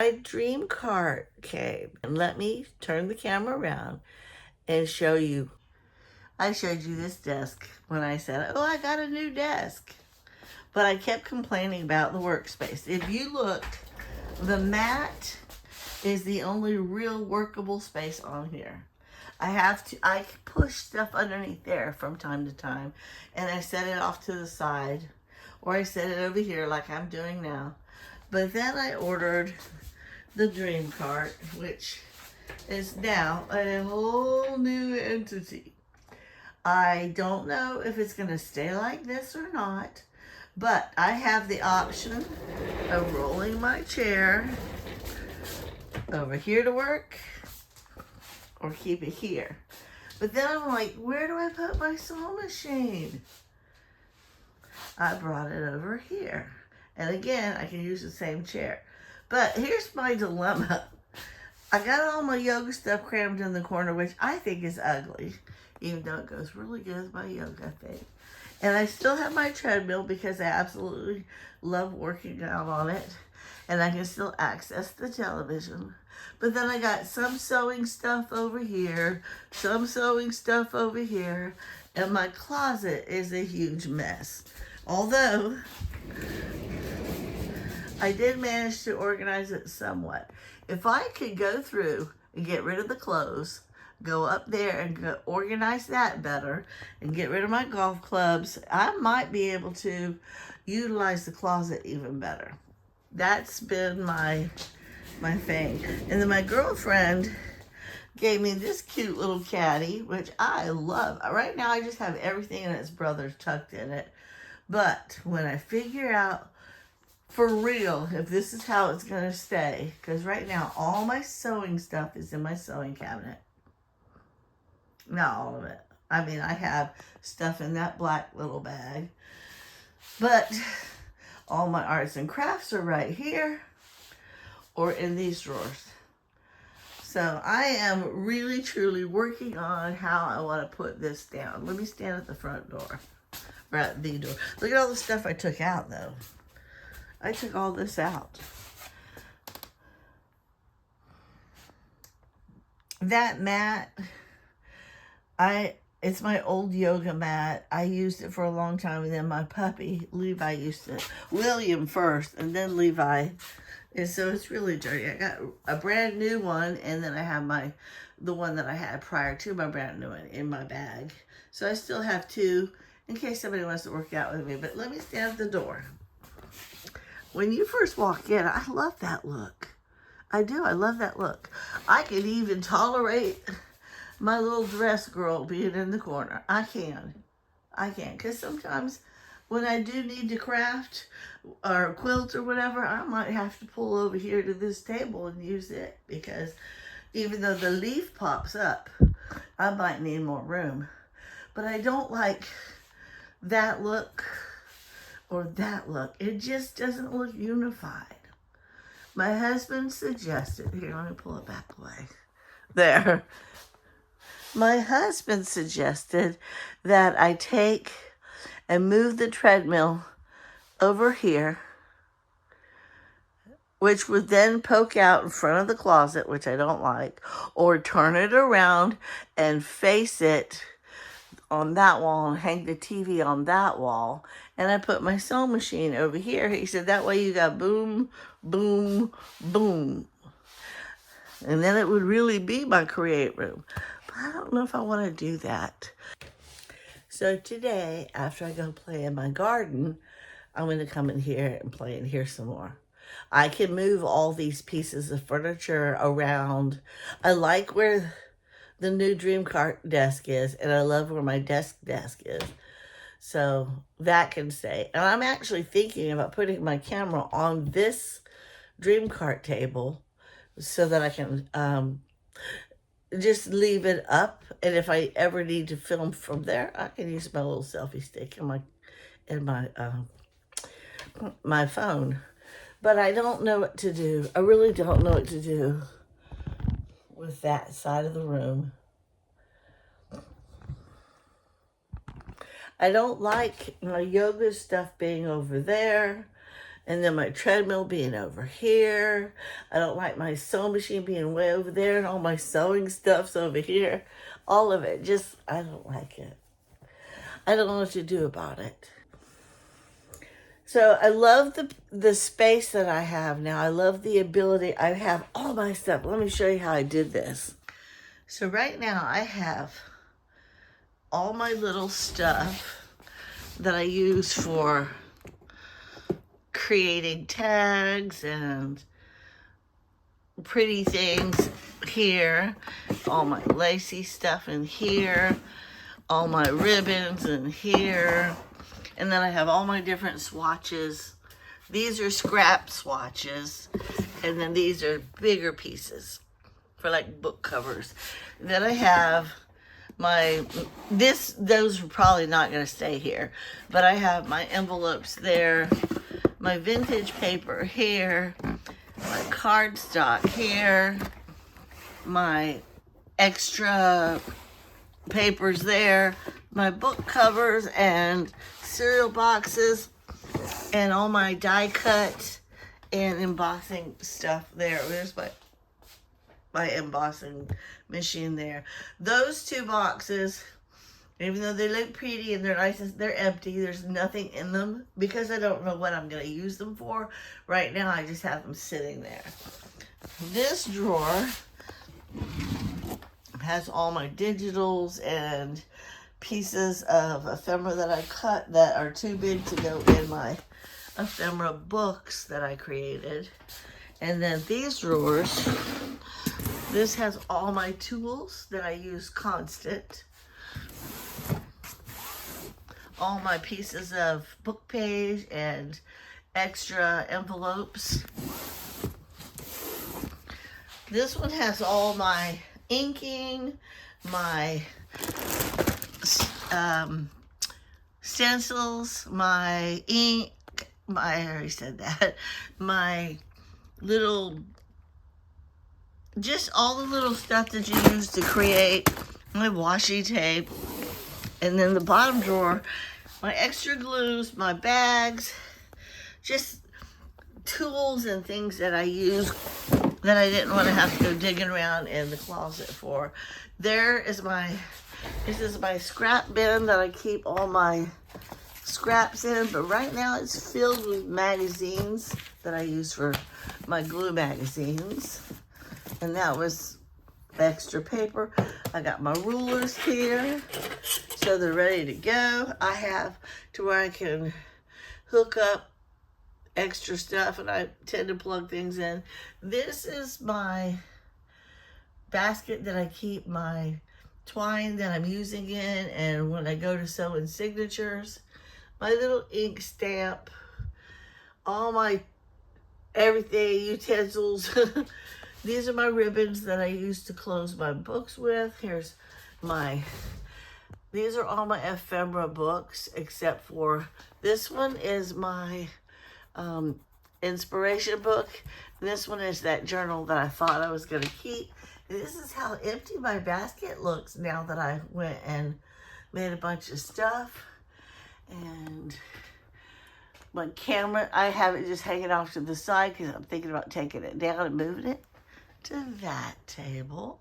My dream cart came. And let me turn the camera around and show you. I showed you this desk when I said, oh, I got a new desk. But I kept complaining about the workspace. If you looked, the mat is the only real workable space on here. I push stuff underneath there from time to time, and I set it off to the side, or I set it over here like I'm doing now. But then I ordered the Dream Cart, which is now a whole new entity. I don't know if it's going to stay like this or not, but I have the option of rolling my chair over here to work or keep it here. But then I'm like, where do I put my sewing machine? I brought it over here. And again, I can use the same chair. But here's my dilemma. I got all my yoga stuff crammed in the corner, which I think is ugly, even though it goes really good with my yoga thing. And I still have my treadmill because I absolutely love working out on it. And I can still access the television. But then I got some sewing stuff over here, some sewing stuff over here, and my closet is a huge mess. Although, I did manage to organize it somewhat. If I could go through and get rid of the clothes, go up there and organize that better, and get rid of my golf clubs, I might be able to utilize the closet even better. That's been my thing. And then my girlfriend gave me this cute little caddy, which I love. Right now I just have everything and its brothers tucked in it. But when I figure out for real if this is how it's going to stay, because right now all my sewing stuff is in my sewing cabinet. Not all of it. I mean, I have stuff in that black little bag. But all my arts and crafts are right here or in these drawers. So I am really, truly working on how I want to put this down. Let me stand at the front door, or at the door. Look at all the stuff I took out, though. I took all this out. That mat, it's my old yoga mat. I used it for a long time, and then my puppy, Levi, used it. William first, and then Levi. And so it's really dirty. I got a brand new one, and then I have the one that I had prior to my brand new one in my bag. So I still have two in case somebody wants to work out with me. But let me stand at the door. When you first walk in, I love that look. I do. I love that look. I could even tolerate my little dress girl being in the corner. I can. Because sometimes when I do need to craft or quilt or whatever, I might have to pull over here to this table and use it, because even though the leaf pops up, I might need more room. But I don't like that look or that look. It just doesn't look unified. My husband suggested, here, let me pull it back away. There. My husband suggested that I take and move the treadmill over here, which would then poke out in front of the closet, which I don't like, or turn it around and face it on that wall and hang the TV on that wall. And I put my sewing machine over here. He said, that way you got boom, boom, boom. And then it would really be my create room. But I don't know if I want to do that. So today, after I go play in my garden, I'm going to come in here and play in here some more. I can move all these pieces of furniture around. I like where the new Dream Cart desk is, and I love where my desk is. So that can stay. And I'm actually thinking about putting my camera on this Dream Cart table so that I can just leave it up, and if I ever need to film from there, I can use my little selfie stick in my phone. But I don't know what to do. I really don't know what to do with that side of the room. I don't like my yoga stuff being over there, And then my treadmill being over here. I don't like my sewing machine being way over there, and all my sewing stuff's over here. All of it, just, I don't like it. I don't know what to do about it. So I love the space that I have now. I love the ability. I have all my stuff. Let me show you how I did this. So right now I have all my little stuff that I use for creating tags and pretty things here. All my lacy stuff in here. All my ribbons in here. And then I have all my different swatches. These are scrap swatches. And then these are bigger pieces for like book covers. Then I have those are probably not going to stay here. But I have my envelopes there. My vintage paper here. My cardstock here. My extra papers there. My book covers and cereal boxes and all my die cut and embossing stuff there. There's my embossing machine there. Those two boxes, even though they look pretty and they're nice, they're empty. There's nothing in them because I don't know what I'm going to use them for. Right now I just have them sitting there. This drawer has all my digitals and pieces of ephemera that I cut that are too big to go in my ephemera books that I created. And then these drawers, this has all my tools that I use constant. All my pieces of book page and extra envelopes. This one has all my inking, my stencils, my ink, I already said that, my little, just all the little stuff that you use to create, my washi tape, and then the bottom drawer, my extra glues, my bags, just tools and things that I use that I didn't want to have to go digging around in the closet for. This is my scrap bin that I keep all my scraps in, but right now it's filled with magazines that I use for my glue magazines. And that was extra paper. I got my rulers here, so they're ready to go. I have to where I can hook up extra stuff, and I tend to plug things in. This is my basket that I keep my twine that I'm using in, and when I go to sew in signatures, my little ink stamp, all my everything, utensils. These are my ribbons that I use to close my books with. These are all my ephemera books, except for this one is my inspiration book. This one is that journal that I thought I was going to keep. This is how empty my basket looks now that I went and made a bunch of stuff. And my camera, I have it just hanging off to the side because I'm thinking about taking it down and moving it to that table.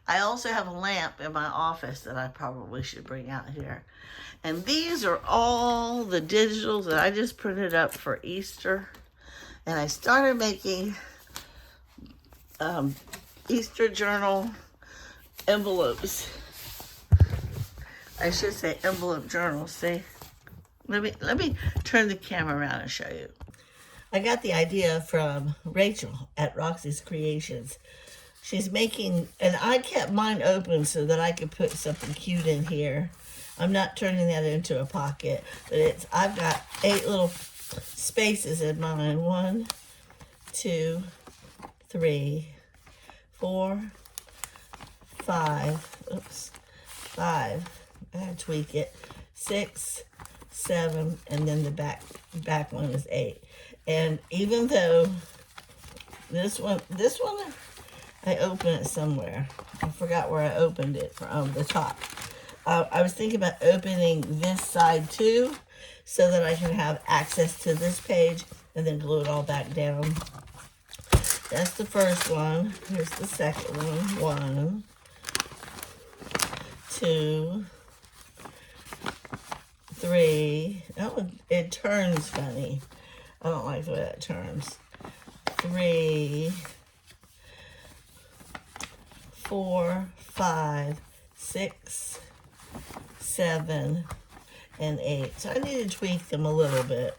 I also have a lamp in my office that I probably should bring out here. And these are all the digitals that I just printed up for Easter. And I started making Easter journal envelopes. I should say envelope journals. See, let me turn the camera around and show you. I got the idea from Rachel at Roxy's Creations. She's making, and I kept mine open so that I could put something cute in here. I'm not turning that into a pocket, but I've got 8 little spaces in mine. 1, 2, 3, 4, 5. Oops, 5. I gotta tweak it. 6, 7, and then the back one is 8. And even though this one, I opened it somewhere. I forgot where I opened it from the top. I was thinking about opening this side too, so that I can have access to this page and then glue it all back down. That's the first one. Here's the second one. 1, 2, 3. Oh, it turns funny. I don't like the way that turns. 3, 4, 5, 6, 7, and 8. So I need to tweak them a little bit.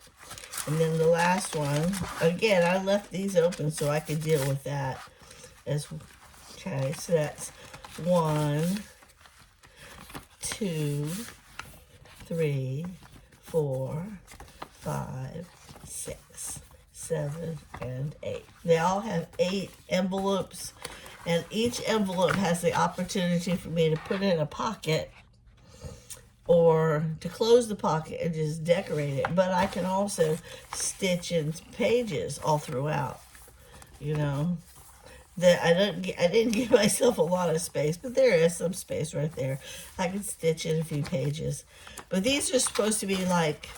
And then the last one, again, I left these open so I could deal with that. Okay, so that's 1, 2, 3, 4, 5, 6, 7, and 8. They all have 8 envelopes, and each envelope has the opportunity for me to put in a pocket or to close the pocket and just decorate it. But I can also stitch in pages all throughout, you know. I didn't give myself a lot of space, but there is some space right there. I can stitch in a few pages. But these are supposed to be like,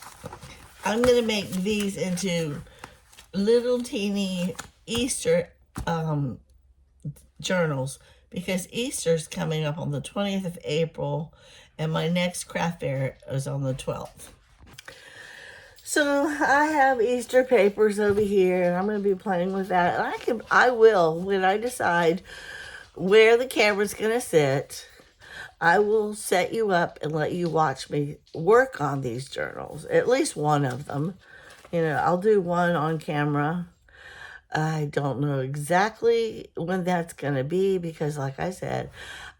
I'm going to make these into little teeny Easter journals, because Easter's coming up on the 20th of April, and my next craft fair is on the 12th. So I have Easter papers over here, and I'm going to be playing with that. And I will, when I decide where the camera's going to sit, I will set you up and let you watch me work on these journals. At least one of them. You know, I'll do one on camera. I don't know exactly when that's going to be because, like I said,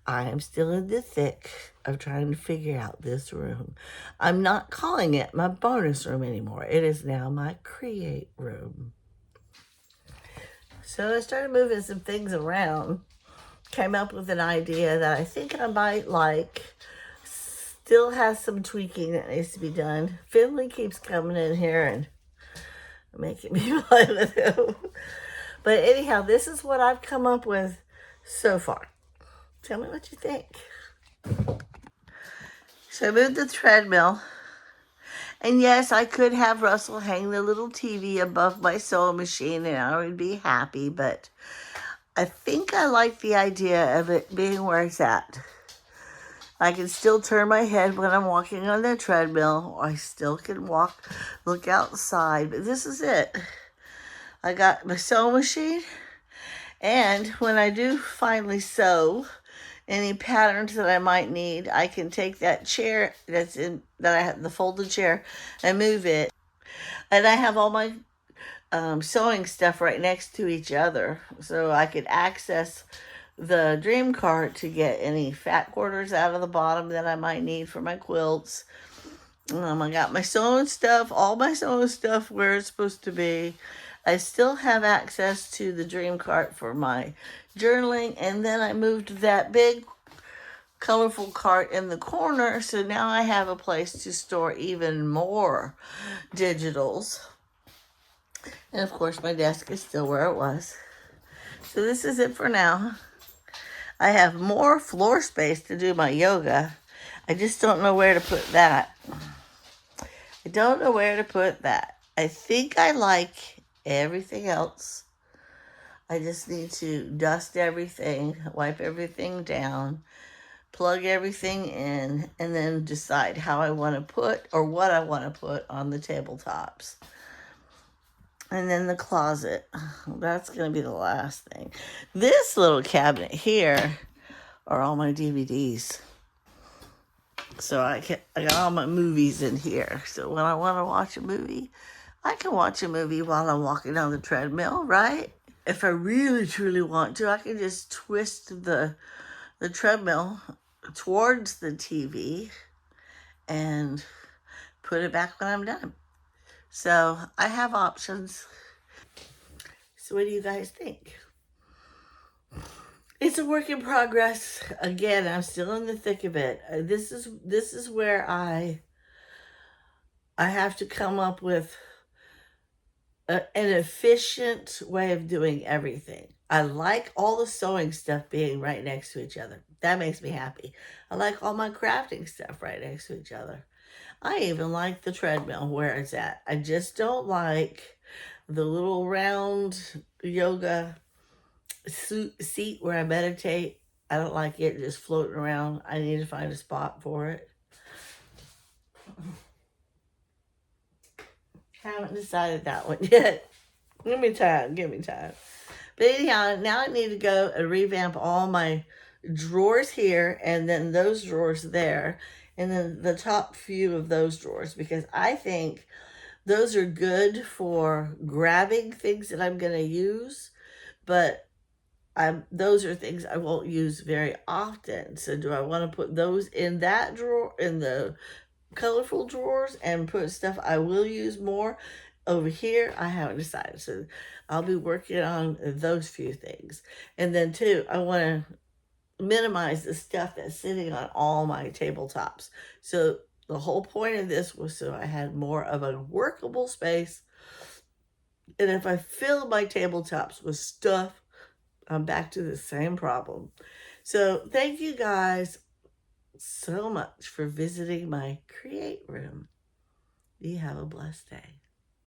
I am still in the thick of trying to figure out this room. I'm not calling it my bonus room anymore. It is now my create room. So I started moving some things around. Came up with an idea that I think I might like. Still has some tweaking that needs to be done. Finley keeps coming in here and making me play with him. But anyhow, this is what I've come up with so far. Tell me what you think. So I moved the treadmill. And yes, I could have Russell hang the little TV above my sewing machine and I would be happy. But I think I like the idea of it being where it's at. I can still turn my head when I'm walking on the treadmill. I still can look outside. But this is it. I got my sewing machine. And when I do finally sew any patterns that I might need, I can take that chair that I have, the folded chair, and move it. And I have all my sewing stuff right next to each other, so I could access the dream cart to get any fat quarters out of the bottom that I might need for my quilts. I got my sewing stuff, all my sewing stuff where it's supposed to be. I still have access to the dream cart for my journaling, and then I moved that big colorful cart in the corner, so now I have a place to store even more digitals. And of course my desk is still where it was. So this is it for now. I have more floor space to do my yoga. I just don't know where to put that. I don't know where to put that. I think I like everything else. I just need to dust everything, wipe everything down, plug everything in, and then decide how I want to put or what I want to put on the tabletops. And then the closet. That's going to be the last thing. This little cabinet here are all my DVDs. So I got all my movies in here. So when I want to watch a movie, I can watch a movie while I'm walking on the treadmill, right? If I really truly want to, I can just twist the treadmill towards the TV and put it back when I'm done. So I have options. So what do you guys think? It's a work in progress. Again, I'm still in the thick of it. This is where I have to come up with an efficient way of doing everything. I like all the sewing stuff being right next to each other. That makes me happy. I like all my crafting stuff right next to each other. I even like the treadmill where it's at. I just don't like the little round yoga seat where I meditate. I don't like it just floating around. I need to find a spot for it. Haven't decided that one yet. Give me time. But anyhow, now I need to go and revamp all my drawers here and then those drawers there and then the top few of those drawers, because I think those are good for grabbing things that I'm going to use, but those are things I won't use very often. So do I want to put those in that drawer, in the colorful drawers, and put stuff I will use more over here? I haven't decided. So I'll be working on those few things. And then too, I want to minimize the stuff that's sitting on all my tabletops. So the whole point of this was so I had more of a workable space. And if I fill my tabletops with stuff, I'm back to the same problem. So thank you guys so much for visiting my Create Room. You have a blessed day.